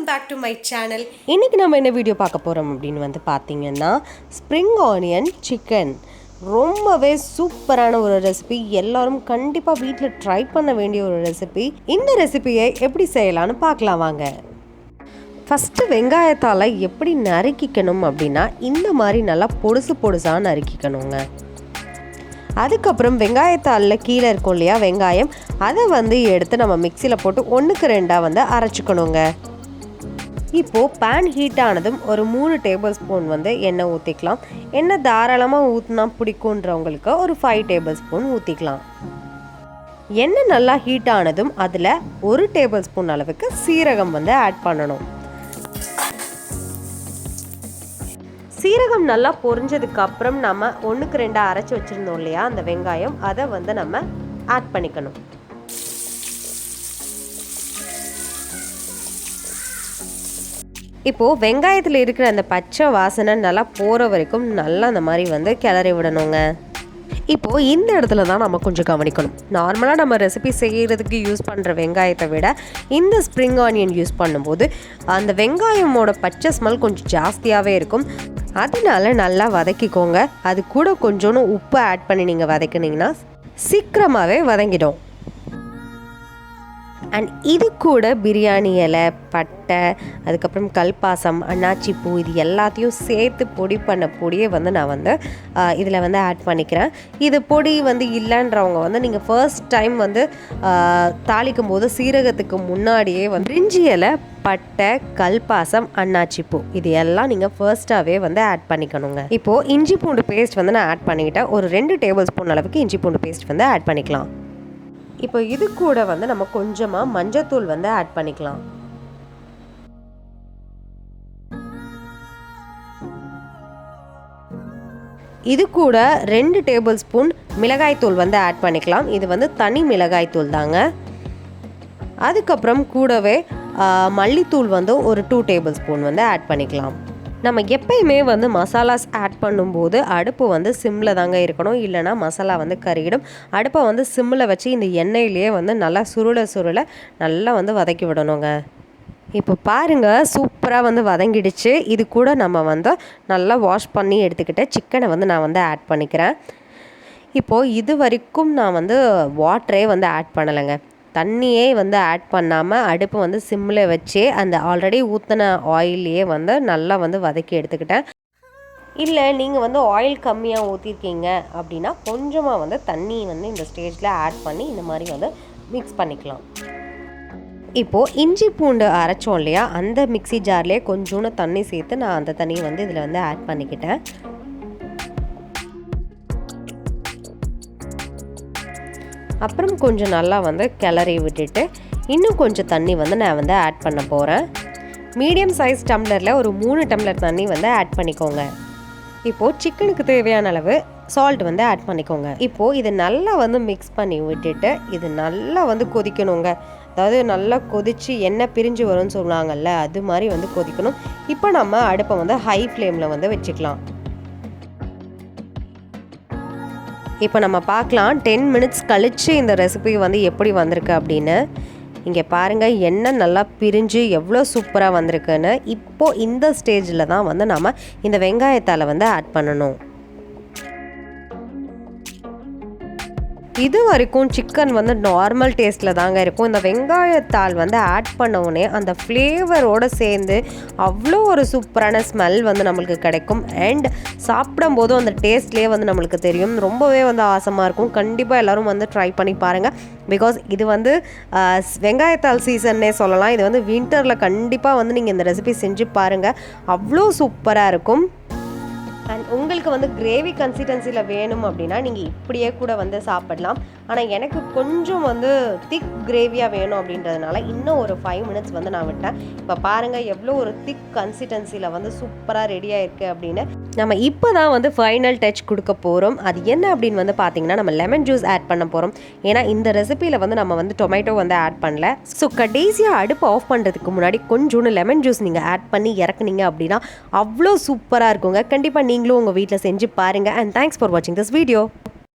Welcome back to my channel. இன்றைக்கி நம்ம என்ன வீடியோ பார்க்க போகிறோம் அப்படின்னு வந்து பார்த்திங்கன்னா ஸ்ப்ரிங் ஆனியன் சிக்கன். ரொம்பவே சூப்பரான ஒரு ரெசிபி, எல்லோரும் கண்டிப்பாக வீட்டில் ட்ரை பண்ண வேண்டிய ஒரு ரெசிபி. இந்த ரெசிபியை எப்படி செய்யலான்னு பார்க்கலாம் வாங்க. ஃபஸ்ட்டு வெங்காயத்தால் எப்படி நறுக்கிக்கணும் அப்படின்னா இந்த மாதிரி நல்லா பொடுசு பொடுசாக நறுக்கிக்கணுங்க. அதுக்கப்புறம் வெங்காயத்தாளில் கீழே இருக்கும் இல்லையா வெங்காயம், அதை வந்து எடுத்து நம்ம மிக்சியில் போட்டு 1க்கு 2 வந்து அரைச்சிக்கணுங்க. இப்போது பேன் ஹீட் ஆனதும் ஒரு 3 டேபிள் ஸ்பூன் வந்து எண்ணெய் ஊற்றிக்கலாம். எண்ணெய் தாராளமாக ஊற்றினா பிடிக்குன்றவங்களுக்கு ஒரு 5 டேபிள் ஸ்பூன் ஊற்றிக்கலாம். எண்ணெய் நல்லா ஹீட் ஆனதும் அதில் 1 டேபிள் ஸ்பூன் அளவுக்கு சீரகம் வந்து ஆட் பண்ணணும். சீரகம் நல்லா பொரிஞ்சதுக்கு அப்புறம் நம்ம 1க்கு 2 அரைச்சி வச்சுருந்தோம் இல்லையா அந்த வெங்காயம், அதை வந்து நம்ம ஆட் பண்ணிக்கணும். இப்போது வெங்காயத்தில் இருக்கிற அந்த பச்சை வாசனை நல்லா போகிற வரைக்கும் நல்லா அந்த மாதிரி வந்து கிளறி விடணுங்க. இப்போது இந்த இடத்துல தான் நம்ம கொஞ்சம் கவனிக்கணும். நார்மலாக நம்ம ரெசிபி செய்கிறதுக்கு யூஸ் பண்ணுற வெங்காயத்தை விட இந்த ஸ்ப்ரிங் ஆனியன் யூஸ் பண்ணும்போது அந்த வெங்காயமோட பச்சை ஸ்மெல் கொஞ்சம் ஜாஸ்தியாகவே இருக்கும். அதனால நல்லா வதக்கிக்கோங்க. அது கூட கொஞ்சோன்னு உப்பு ஆட் பண்ணி நீங்கள் வதக்கினீங்கன்னா சீக்கிரமாகவே வதங்கிடும். அண்ட் இது கூட பிரியாணி இலை, பட்டை, அதுக்கப்புறம் கல்பாசம், அன்னாச்சி பூ, இது எல்லாத்தையும் சேர்த்து பொடி பண்ண பொடியை வந்து நான் வந்து இதில் வந்து ஆட் பண்ணிக்கிறேன். இது பொடி வந்து இல்லைன்றவங்க வந்து நீங்கள் ஃபர்ஸ்ட் டைம் வந்து தாளிக்கும் போது சீரகத்துக்கு முன்னாடியே வந்து பிரிஞ்சி இலை, பட்டை, கல்பாசம், அன்னாச்சி பூ, இது எல்லாம் நீங்கள் ஃபர்ஸ்ட்டாகவே வந்து ஆட் பண்ணிக்கணுங்க. இப்போது இஞ்சி பூண்டு பேஸ்ட் வந்து நான் ஆட் பண்ணிக்கிட்டேன். ஒரு 2 டேபிள் ஸ்பூன் அளவுக்கு இஞ்சி பூண்டு பேஸ்ட் வந்து ஆட் பண்ணிக்கலாம். இப்போ இது கூட வந்து நம்ம கொஞ்சமாக மஞ்சத்தூள் வந்து ஆட் பண்ணிக்கலாம். இது கூட 2 டேபிள் ஸ்பூன் மிளகாய்த்தூள் வந்து ஆட் பண்ணிக்கலாம். இது வந்து தனி மிளகாய்த்தூள் தாங்க. அதுக்கப்புறம் கூடவே மல்லித்தூள் வந்து ஒரு 2 டேபிள் ஸ்பூன் வந்து ஆட் பண்ணிக்கலாம். நம்ம எப்பயுமே வந்து மசாலாஸ் ஆட் பண்ணும்போது அடுப்பு வந்து சிம்மில் தாங்க இருக்கணும், இல்லைனா மசாலா வந்து கருகிடும். அடுப்பை வந்து சிம்மில் வச்சு இந்த எண்ணெயிலேயே வந்து நல்லா சுருள நல்லா வந்து வதக்கி விடணுங்க. இப்போ பாருங்கள், சூப்பராக வந்து வதங்கிடுச்சு. இது கூட நம்ம வந்து நல்லா வாஷ் பண்ணி எடுத்துக்கிட்ட சிக்கனை வந்து நான் வந்து ஆட் பண்ணிக்கிறேன். இப்போது இது வரைக்கும் நான் வந்து வாட்டரே வந்து ஆட் பண்ணலைங்க. தண்ணியே வந்து ஆட் பண்ணாமல் அடுப்பு வந்து சிம்மில் வச்சே அந்த ஆல்ரெடி ஊற்றின ஆயிலையே வந்து நல்லா வந்து வதக்கி எடுத்துக்கிட்டேன். இல்லை நீங்கள் வந்து ஆயில் கம்மியாக ஊற்றிருக்கீங்க அப்படின்னா கொஞ்சமாக வந்து தண்ணி வந்து இந்த ஸ்டேஜில் ஆட் பண்ணி இந்த மாதிரி வந்து மிக்ஸ் பண்ணிக்கலாம். இப்போது இஞ்சி பூண்டு அரைச்சோம் இல்லையா, அந்த மிக்ஸி ஜார்லேயே கொஞ்சோன்னு தண்ணி சேர்த்து நான் அந்த தண்ணியை வந்து இதில் வந்து ஆட் பண்ணிக்கிட்டேன். அப்புறம் கொஞ்சம் நல்லா வந்து கிளறி விட்டுட்டு இன்னும் கொஞ்சம் தண்ணி வந்து நான் வந்து ஆட் பண்ண போகிறேன். மீடியம் சைஸ் டம்ளரில் ஒரு 3 டம்ளர் தண்ணி வந்து ஆட் பண்ணிக்கோங்க. இப்போது சிக்கனுக்கு தேவையான அளவு சால்ட் வந்து ஆட் பண்ணிக்கோங்க. இப்போது இது நல்லா வந்து மிக்ஸ் பண்ணி விட்டுட்டு இது நல்லா வந்து கொதிக்கணுங்க. அதாவது நல்லா கொதித்து எண்ணெய் பிரிஞ்சு வரும்னு சொல்லுவாங்கல்ல, அது மாதிரி வந்து கொதிக்கணும். இப்போ நம்ம அடுப்பை வந்து ஹை ஃப்ளேமில் வந்து வச்சுக்கலாம். இப்போ நம்ம பார்க்கலாம் 10 மினிட்ஸ் கழித்து இந்த ரெசிபி வந்து எப்படி வந்திருக்கு அப்படின்னு. இங்கே பாருங்கள், எண்ணெய் நல்லா பிரிஞ்சு எவ்வளோ சூப்பராக வந்திருக்குன்னு. இப்போது இந்த ஸ்டேஜில் தான் வந்து நம்ம இந்த வெங்காயத்தால் வந்து ஆட் பண்ணணும். இது வரைக்கும் சிக்கன் வந்து நார்மல் டேஸ்ட்டில் தாங்க இருக்கும். இந்த வெங்காயத்தால் வந்து ஆட் பண்ணவுடனே அந்த ஃப்ளேவரோடு சேர்ந்து அவ்வளோ ஒரு சூப்பரான ஸ்மெல் வந்து நம்மளுக்கு கிடைக்கும். அண்ட் சாப்பிடும் போதும் அந்த டேஸ்ட்லேயே வந்து நம்மளுக்கு தெரியும். ரொம்பவே வந்து ஆசமாக இருக்கும். கண்டிப்பாக எல்லோரும் வந்து ட்ரை பண்ணி பாருங்கள். பிகாஸ் இது வந்து வெங்காயத்தால் சீசன்னே சொல்லலாம். இது வந்து வின்டரில் கண்டிப்பாக வந்து நீங்கள் இந்த ரெசிபி செஞ்சு பாருங்கள், அவ்வளோ சூப்பராக இருக்கும். அண்ட் உங்களுக்கு வந்து கிரேவி கன்சிஸ்டன்சியில் வேணும் அப்படின்னா நீங்கள் இப்படியே கூட வந்து சாப்பிடலாம். ஆனால் எனக்கு கொஞ்சம் வந்து திக் கிரேவியாக வேணும் அப்படின்றதுனால இன்னும் ஒரு 5 மினிட்ஸ் வந்து நான் விட்டேன். இப்போ பாருங்கள் எவ்வளோ ஒரு திக் கன்சிஸ்டன்சியில் வந்து சூப்பராக ரெடியாக இருக்குது அப்படின்னு. நம்ம இப்போ தான் வந்து ஃபைனல் டச் கொடுக்க போகிறோம். அது என்ன அப்படின்னு வந்து பார்த்தீங்கன்னா நம்ம லெமன் ஜூஸ் ஆட் பண்ண போகிறோம். ஏன்னா இந்த ரெசிபியில் வந்து நம்ம வந்து டொமேட்டோ வந்து ஆட் பண்ணல. ஸோ கடைசியாக அடுப்பு ஆஃப் பண்ணுறதுக்கு முன்னாடி கொஞ்சோன்னு லெமன் ஜூஸ் நீங்கள் ஆட் பண்ணி இறக்குனீங்க அப்படின்னா அவ்வளோ சூப்பராக இருக்குங்க. கண்டிப்பாக நீங்களும் உங்கள் வீட்டில் செஞ்சு பாருங்கள். அண்ட் தேங்க்ஸ் ஃபார் வாட்சிங் திஸ் வீடியோ.